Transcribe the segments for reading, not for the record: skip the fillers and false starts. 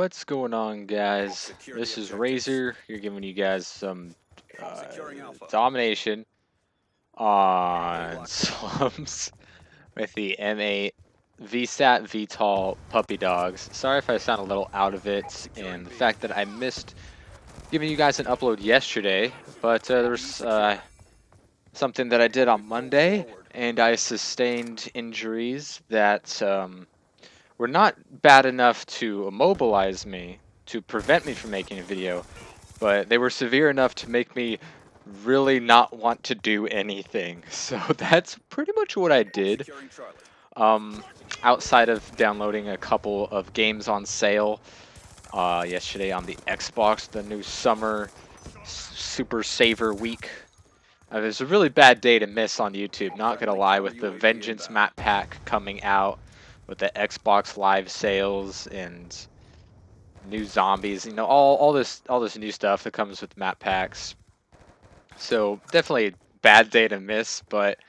What's going on, guys? This is Razor. You're giving you guys some uh, domination on slums with the M8 VSAT VTOL puppy dogs. Sorry if I sound a little out of it, and the fact that I missed giving you guys an upload yesterday, but there was something that I did on Monday, and I sustained injuries that were not bad enough to immobilize me, to prevent me from making a video, but they were severe enough to make me really not want to do anything. So that's pretty much what I did. Um, Outside of downloading a couple of games on sale yesterday on the Xbox, the new summer Super Saver Week. It was a really bad day to miss on YouTube, not gonna lie, with the Vengeance map pack coming out, with the Xbox Live sales and new zombies, all this new stuff that comes with map packs. So definitely a bad day to miss, but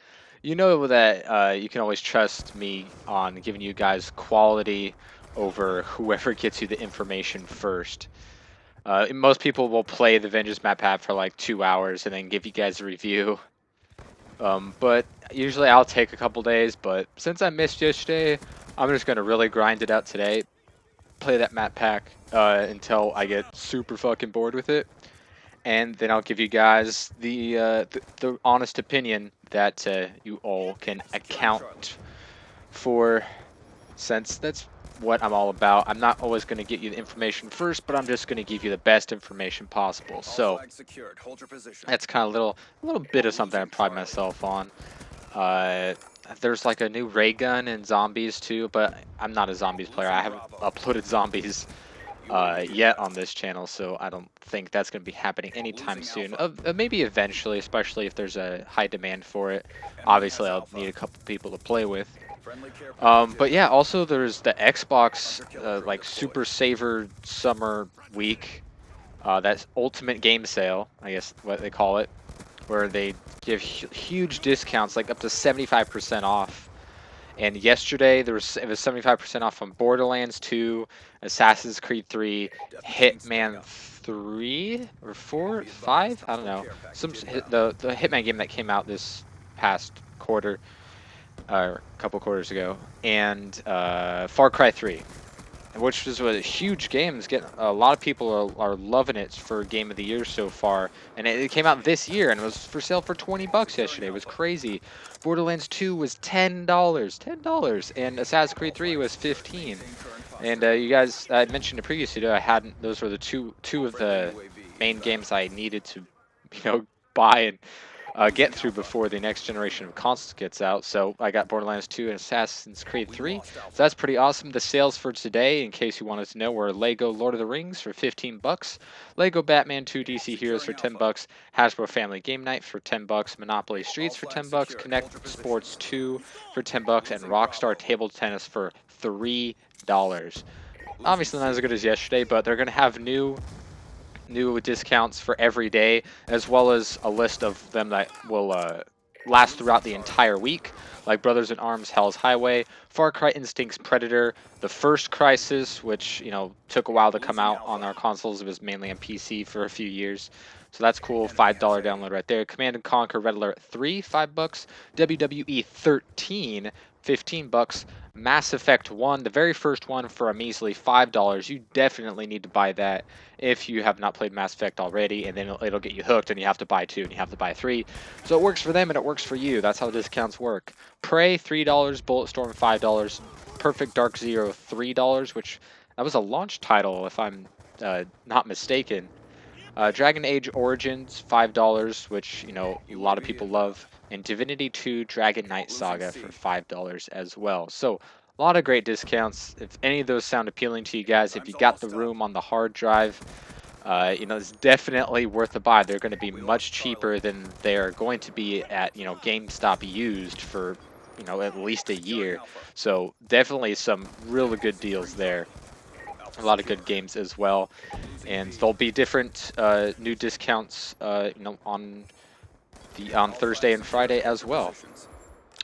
you know that you can always trust me on giving you guys quality over whoever gets you the information first. Most people will play the Vengeance map pack for like 2 hours and then give you guys a review. But usually I'll take a couple days, but since I missed yesterday, I'm just going to really grind it out today. Play that map pack until I get super fucking bored with it. And then I'll give you guys the honest opinion that you all can account for, since that's what I'm all about. I'm not always going to get you the information first, but I'm just going to give you the best information possible. So that's kind of a little bit of something I pride myself on. Uh, there's like a new ray gun in zombies too, but I'm not a zombies player. I haven't uploaded zombies yet on this channel, so I don't think that's going to be happening anytime soon. Maybe eventually, especially if there's a high demand for it. Obviously, I'll need a couple people to play with. But yeah, also there's the Xbox like Super Saver Summer Week. That's Ultimate Game Sale, I guess what they call it, where they give huge discounts, like up to 75% off. And yesterday it was 75% off on Borderlands 2, Assassin's Creed 3, Hitman 3 or 4, 5, I don't know. The Hitman game that came out this past quarter, or a couple quarters ago, and Far Cry 3, which was a huge game. It's getting a lot of people are loving it for Game of the Year so far, and it came out this year and it was for sale for 20 bucks yesterday. It was crazy. Borderlands 2 was $10, and Assassin's Creed 3 was 15. And you guys, I mentioned in the previous video, I hadn't. Those were the two of the main games I needed to, buy and get through before the next generation of consoles gets out. So I got Borderlands 2 and Assassin's Creed 3. So that's pretty awesome. The sales for today, in case you wanted to know, were Lego Lord of the Rings for 15 bucks, Lego Batman 2 DC Heroes for 10 bucks, Hasbro Family Game Night for 10 bucks, Monopoly Streets for 10 bucks, Connect Sports 2 for 10 bucks, and Rockstar Table Tennis for $3. Obviously not as good as yesterday, but they're going to have new discounts for every day, as well as a list of them that will last throughout the entire week, like Brothers in Arms, Hell's Highway, Far Cry Instincts Predator, The First Crisis, which took a while to come out on our consoles. It was mainly on PC for a few years, so that's cool. $5 download right there. Command and Conquer Red Alert 3, 5 bucks. WWE 13, 15 bucks. Mass Effect 1, the very first one, for a measly $5. You definitely need to buy that if you have not played Mass Effect already, and then it'll get you hooked, and you have to buy 2 and you have to buy 3. So it works for them and it works for you. That's how the discounts work. Prey $3, Bulletstorm $5, Perfect Dark Zero $3, which that was a launch title if I'm not mistaken. Dragon Age Origins $5, which a lot of people love, and Divinity 2 Dragon Knight Saga for $5 as well. So a lot of great discounts. If any of those sound appealing to you guys, if you got the room on the hard drive, it's definitely worth a buy. They're going to be much cheaper than they're going to be at GameStop used for at least a year. So definitely some really good deals there. A lot of good games as well, and there'll be different new discounts on Thursday and Friday as well.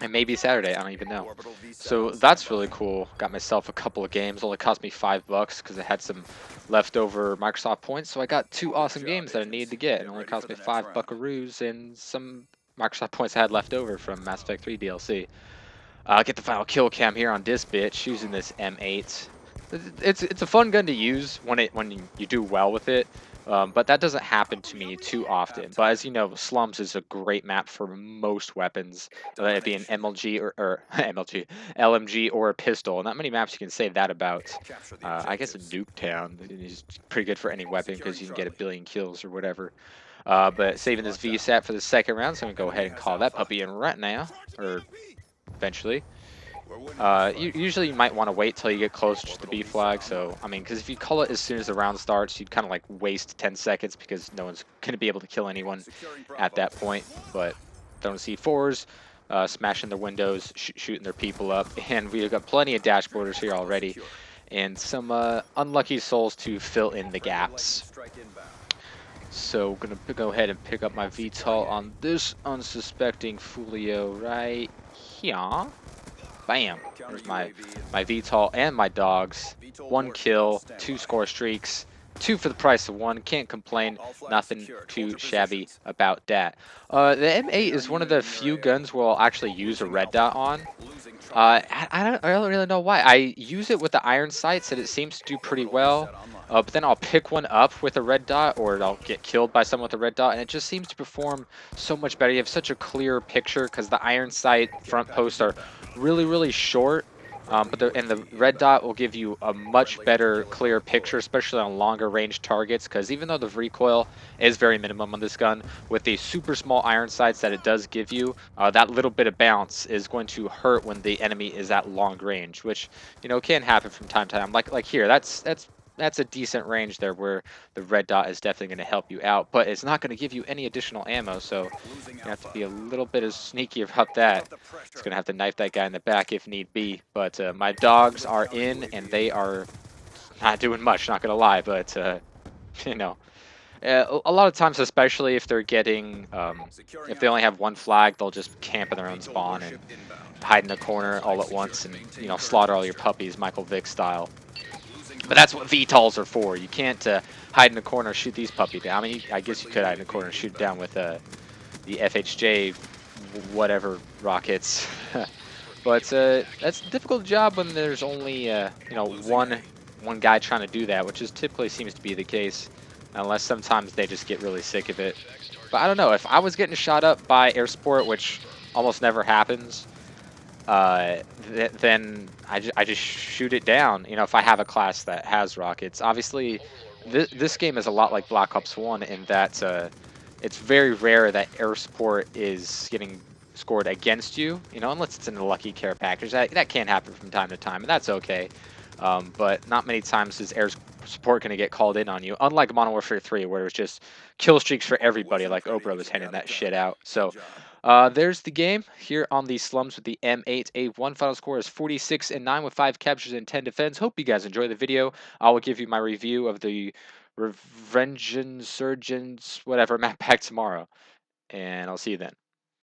and maybe Saturday. I don't even know. So that's really cool. Got myself a couple of games. Only cost me $5 because I had some leftover Microsoft points. So I got 2 awesome games that I needed to get. It only cost me 5 buckaroos and some Microsoft points I had left over from Mass Effect 3 DLC. Get the final kill cam here on this bitch using this M8. It's a fun gun to use when you do well with it, but that doesn't happen to me too often. But as you know, Slums is a great map for most weapons, whether it be an MLG or MLG, LMG or a pistol. Not many maps you can say that about. I guess a Nuketown is pretty good for any weapon because you can get a billion kills or whatever. But saving this VSAT for the second round, so I'm gonna go ahead and call that puppy in right now, or eventually. Usually you might want to wait till you get closer to the B flag. So, I mean, because if you call it as soon as the round starts, you'd kind of like waste 10 seconds because no one's going to be able to kill anyone at that point. But throwing C4s, smashing their windows, shooting their people up. And we've got plenty of dashboarders here already. And some unlucky souls to fill in the gaps. So, gonna go ahead and pick up my VTOL on this unsuspecting Fulio right here. Bam! There's my VTOL and my dogs. 1 kill, 2 score streaks, 2 for the price of 1. Can't complain. Nothing too shabby about that. The M8 is one of the few guns where I'll actually use a red dot on. I don't really know why. I use it with the iron sights and it seems to do pretty well. But then I'll pick one up with a red dot, or I'll get killed by someone with a red dot, and it just seems to perform so much better. You have such a clear picture because the iron sight front posts are really short. But the red dot will give you a much better, clear picture, especially on longer range targets. Because even though the recoil is very minimum on this gun, with the super small iron sights that it does give you, that little bit of bounce is going to hurt when the enemy is at long range, which can happen from time to time. Like here, that's a decent range there where the red dot is definitely going to help you out, but it's not going to give you any additional ammo, so you have to be a little bit as sneaky about that. It's going to have to knife that guy in the back if need be, but my dogs are in, and they are not doing much, not going to lie, but, you know, a lot of times, especially if they're getting, if they only have one flag, they'll just camp in their own spawn and hide in a corner all at once and, slaughter all your puppies, Michael Vick style. But that's what VTOLs are for. You can't hide in the corner and shoot these puppies down. I mean, I guess you could hide in the corner and shoot down with the FHJ whatever rockets. But that's a difficult job when there's only one guy trying to do that, which is typically seems to be the case, unless sometimes they just get really sick of it. But I don't know, if I was getting shot up by air support, which almost never happens, then I just shoot it down. If I have a class that has rockets. Obviously, this game is a lot like Black Ops 1 in that it's very rare that air support is getting scored against you, unless it's in a lucky care package. That can happen from time to time, and that's okay. But not many times is air support going to get called in on you, unlike Modern Warfare 3, where it was just kill streaks for everybody, like Oprah was handing that shit out. So there's the game here on the Slums with the M8A1. Final score is 46-9 with 5 captures and 10 defense. Hope you guys enjoy the video. I will give you my review of the Revengeance Surgeons, whatever, map pack tomorrow. And I'll see you then.